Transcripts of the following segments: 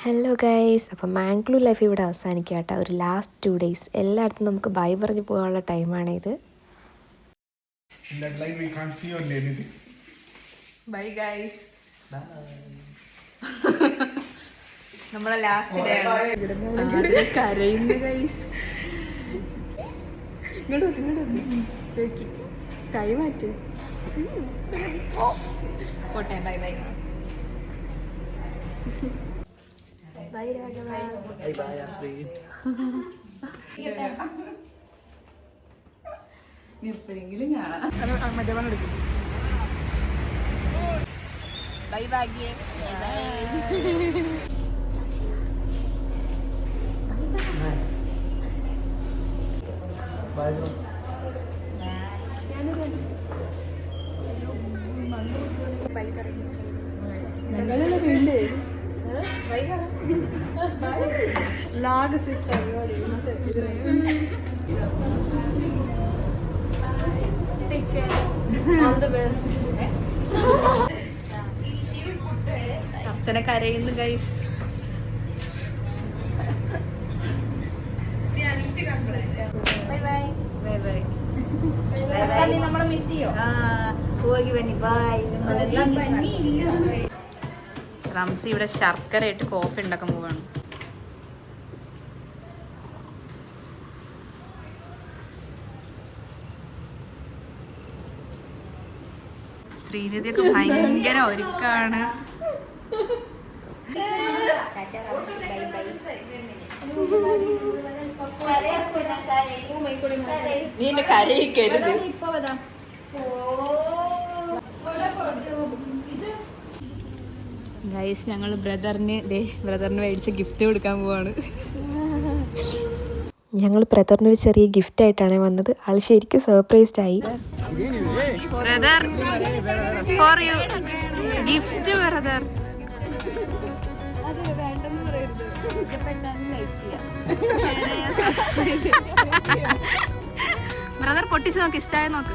Hello guys, അപ്പം Mangalore life ഇവിടെ അവസാനിക്കുക കേട്ടോ. ഒരു ലാസ്റ്റ് 2 days എല്ലായിടത്തും നമുക്ക് ബൈ പറഞ്ഞ് പോകാനുള്ള ടൈമാണ് ഇത്. ബൈ ഗൈസ്, നമ്മളെ ലാസ്റ്റ് ഡേ ആണ്. കരയുന്നു ഗൈസ്. ഇങ്ങോട്ട് കൈ മാറ്റ്. പോട്ടെ, bye bye. Bye Raghava. Bye bye Ashree. എപ്പോഴെങ്കിലും കാണാം. മദ്യപാനം എടുക്കും. ബൈ ഭാഗ്യേ. ലാഗ് സിസ്റ്റർ അർച്ചന കരയുന്നു guys. Bye bye bye bye. നമ്മളെ മിസ് ചെയ്യോ? പോയി ബന്നി ബൈ. റംസി ഇവിടെ ശർക്കര ഇട്ട് കോഫി ഉണ്ടാക്കാൻ പോവാണ്. ശ്രീനിധിയൊക്കെ ഭയങ്കര ഒരുക്കാണ്. നീ എന്നെ കരയിക്കരുത്. ഗൈസ്, ഞങ്ങൾ ബ്രദറിന് മേടിച്ച ഗിഫ്റ്റ് കൊടുക്കാൻ പോവാണ്. ഞങ്ങൾ ബ്രദറിനൊരു ചെറിയ ഗിഫ്റ്റ് ആയിട്ടാണ് വന്നത്. ആൾ ശരിക്കും സർപ്രൈസ്ഡ് ആയി. Brother, for you gift. Brother brother പൊട്ടിച്ച് നോക്ക്, ഇഷ്ടമായ നോക്ക്.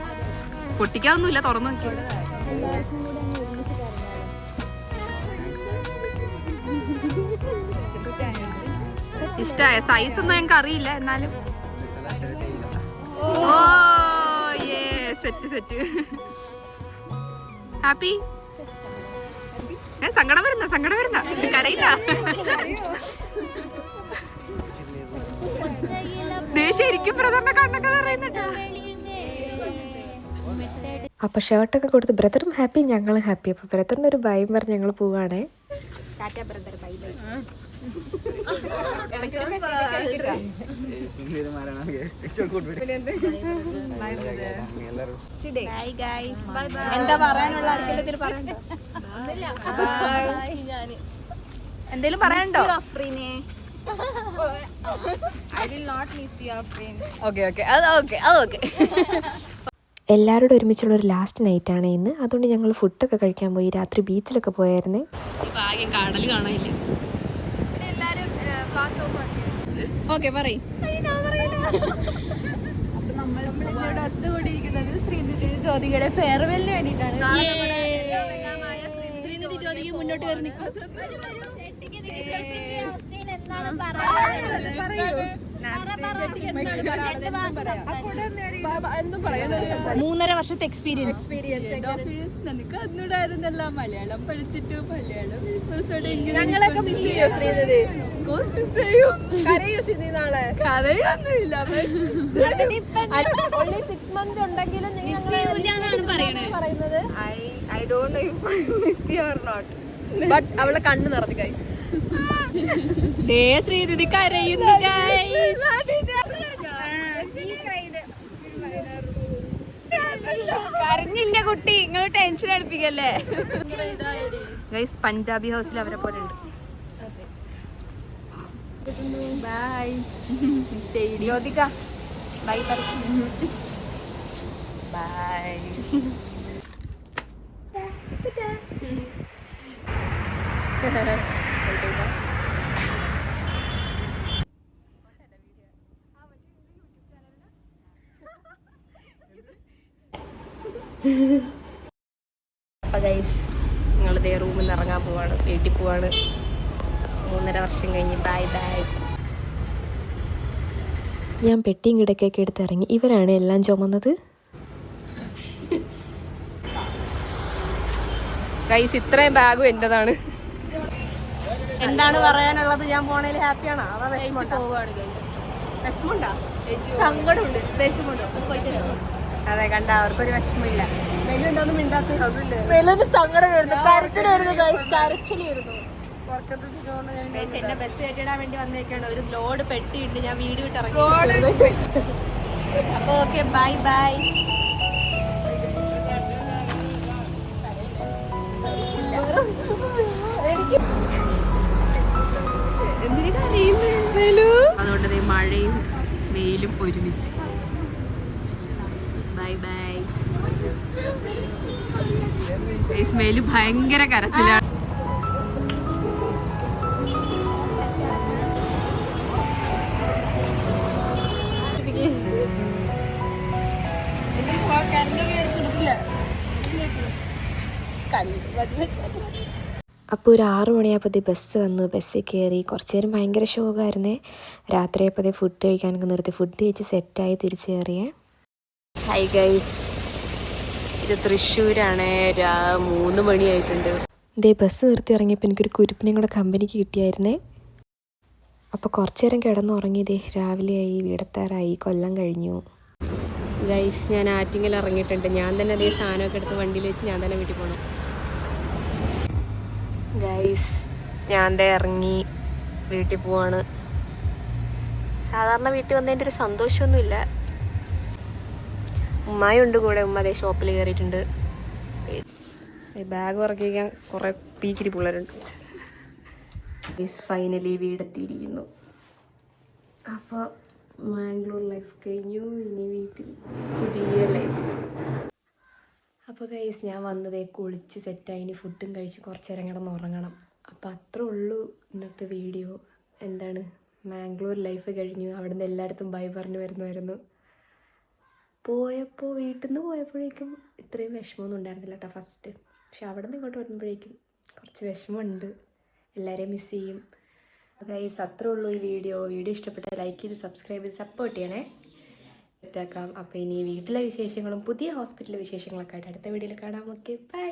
പൊട്ടിക്കാവൊന്നുമില്ല, തുറന്നു നോക്കി. ഇഷ്ടായ സൈസ് ഒന്നും ഞങ്ങൾക്ക് അറിയില്ല, എന്നാലും ഓ യേ, സെറ്റ് സെറ്റ്. ഹാപ്പി? സങ്കടം വരുന്ന കരയില്ല. ശരിക്കും ബ്രദറിന്റെ കണ്ണൊക്കെ പറയുന്നുണ്ടോ? അപ്പം ഷർട്ടൊക്കെ കൊടുത്ത് ബ്രദറും ഹാപ്പി, ഞങ്ങളും ഹാപ്പി. അപ്പോൾ ബ്രദറിന് ഒരു ബൈ പറഞ്ഞ് ഞങ്ങൾ പോവുകയാണേ. എന്താ പറയാനുള്ള എന്തേലും പറയാനുണ്ടോ? എല്ലാവരോടും ഒരുമിച്ചുള്ള ഒരു ലാസ്റ്റ് നൈറ്റാണ് ഇന്ന്. അതുകൊണ്ട് ഞങ്ങൾ ഫുഡൊക്കെ കഴിക്കാൻ പോയി. രാത്രി ബീച്ചിലൊക്കെ പോയായിരുന്നേ. കടൽ കാണാനില്ല. ഓക്കെ പറയും. ഒത്തുകൂടിയിരിക്കുന്നത് ശ്രീനിധി ജ്യോതികയുടെ ഫെയർവെല്ലിന് വേണ്ടിയിട്ടാണ്. ശ്രീനിധി ജ്യോതിക മുന്നോട്ട് കയറി നിൽക്കും. 3.5 വർഷത്തെ എക്സ്പീരിയൻസ്. നിനക്ക് അന്നുണ്ടായിരുന്നല്ല മലയാളം പഠിച്ചിട്ട് മലയാളം ഞങ്ങളൊക്കെ മിസ് ചെയ്യോ ശ്രീനിധി? മിസ് ചെയ്യും. കരയോ ശ്രീനിധി? നാളെ കരയൊന്നുമില്ല. 6 months ഉണ്ടെങ്കിലും പറയുന്നത് I don't know if I miss you or not. But അവളെ കണ്ണ് നിറഞ്ഞു ഗൈസ്. ദേ ശ്രീനിധി കരയുന്നു ഗൈസ്. കരഞ്ഞില്ല കുട്ടി, നിങ്ങൾ ടെൻഷൻ അടുപ്പിക്കല്ലേ ഗൈസ്. പഞ്ചാബി ഹൗസിൽ അവരെ പോലെ ഉണ്ട്. ബൈ ജ്യോതിക. Bye bye. അപ്പോൾ ഗൈസ്, ഞങ്ങളിതേ റൂമിൽ നിന്ന് ഇറങ്ങാൻ പോവാണ്, വീട്ടിൽ പോവാണ്. 3 1.5 വർഷം കഴിഞ്ഞ്. Bye bye. ഞാൻ പെട്ടിയും കിടക്കൊക്കെ എടുത്ത് ഇറങ്ങി. ഇവരാണ് എല്ലാം ചുമന്നത്. ഗൈസ് ഇത്രയും ബാഗും എൻ്റെതാണ്. എന്താണ് പറയാനുള്ളത്? ഞാൻ പോണേൽ ഹാപ്പിയാണോ അതാ വിഷമമുണ്ടോ? വിഷമമുണ്ടോ? സങ്കടമുണ്ട്, വിഷമമുണ്ടോ? അതെ, കണ്ട അവർക്കൊരു വിഷമമില്ല. മെലുണ്ടോന്നും മിണ്ടാത്ത സങ്കടം വരുന്നു, കരച്ചിൽ വരുന്നു, കരച്ചിൽ വരുന്നു. എന്നെ ബസ് കയറ്റിടാൻ വേണ്ടി വന്നേക്കാണ്. ഒരു ലോഡ് പെട്ടിയുണ്ട്, ഞാൻ വീട് വിട്ട് ഇറങ്ങി. അപ്പൊ ഓക്കെ, ബൈ ബൈ. അതുകൊണ്ട് മഴയും വെയിലും ഒരുമിച്ച്. Bye bye. മേല് ഭയങ്കര കരച്ചിലാണ്. അപ്പോൾ ഒരു 6 മണിയായപ്പോൾ ബസ് വന്ന്, ബസ്സിൽ കയറി. കുറച്ച് നേരം ഭയങ്കര ഷോക്കായിരുന്നേ. രാത്രിയായപ്പോൾ ഫുഡ് കഴിക്കാനൊക്കെ നിർത്തി. ഫുഡ് കഴിച്ച് സെറ്റായി തിരിച്ച് കയറിയേ. ഹൈ ഗൈസ്, ഇത് തൃശ്ശൂരാണ്. 3 മണിയായിട്ടുണ്ട്. ഇതേ ബസ് നിർത്തി ഇറങ്ങിയപ്പോൾ എനിക്കൊരു കുരുപ്പിനെയും കൂടെ കമ്പനിക്ക് കിട്ടിയായിരുന്നേ. അപ്പോൾ കുറച്ച് നേരം കിടന്നുറങ്ങിയതേ രാവിലെയായി, വീടെത്താറായി, കൊല്ലം കഴിഞ്ഞു. ഗൈസ് ഞാൻ ആറ്റിങ്ങൽ ഇറങ്ങിയിട്ടുണ്ട്. ഞാൻ തന്നെ അതേ സാധനമൊക്കെ എടുത്ത് വണ്ടിയിൽ വെച്ച് ഞാൻ തന്നെ വീട്ടിൽ പോകണം. ഗൈസ് ഞാൻ ഇറങ്ങി വീട്ടിൽ പോവാണ്. സാധാരണ വീട്ടിൽ വന്നതിൻ്റെ ഒരു സന്തോഷമൊന്നുമില്ല. ഉമ്മായുണ്ട് കൂടെ. ഉമ്മ അതേ ഷോപ്പിൽ കയറിയിട്ടുണ്ട്. ബാഗ് ഉറക്കിക്കാൻ കുറേ പീക്കിരി പിള്ളേരുണ്ട്. ഗൈസ് ഫൈനലി വീടെത്തിയിരിക്കുന്നു. അപ്പോൾ മാംഗ്ലൂർ ലൈഫ് കഴിഞ്ഞു, ഇനി വീട്ടിൽ പുതിയ ലൈഫ്. അപ്പോൾ ഗൈസ് ഞാൻ വന്നതേ കുളിച്ച് സെറ്റായി. ഇനി ഫുഡും കഴിച്ച് കുറച്ച് നേരം കിടന്ന് ഉറങ്ങണം. അപ്പോൾ അത്രേ ഉള്ളൂ ഇന്നത്തെ വീഡിയോ. എന്താണ്, മാംഗ്ലൂർ ലൈഫ് കഴിഞ്ഞു. അവിടെ നിന്ന് എല്ലായിടത്തും ബൈ പറഞ്ഞു വരുന്നതായിരുന്നു. പോയപ്പോൾ വീട്ടിൽ നിന്ന് പോയപ്പോഴേക്കും ഇത്രയും വിഷമമൊന്നും ഉണ്ടായിരുന്നില്ല കേട്ടോ ഫസ്റ്റ്. പക്ഷെ അവിടെ നിന്ന് ഇങ്ങോട്ട് വരുമ്പോഴേക്കും കുറച്ച് വിഷമമുണ്ട്. എല്ലാവരെയും മിസ് ചെയ്യും. ഗൈസ് അത്രേ ഉള്ളൂ ഈ വീഡിയോ. ഇഷ്ടപ്പെട്ടാൽ ലൈക്ക് ചെയ്ത് സബ്സ്ക്രൈബ് ചെയ്ത് സപ്പോർട്ട് ചെയ്യണേ. സെറ്റാക്കാം. അപ്പോൾ ഇനി വീട്ടിലെ വിശേഷങ്ങളും പുതിയ ഹോസ്പിറ്റലിലെ വിശേഷങ്ങളൊക്കെ ആയിട്ട് അടുത്ത വീഡിയോയിൽ കാണാം. Okay, by.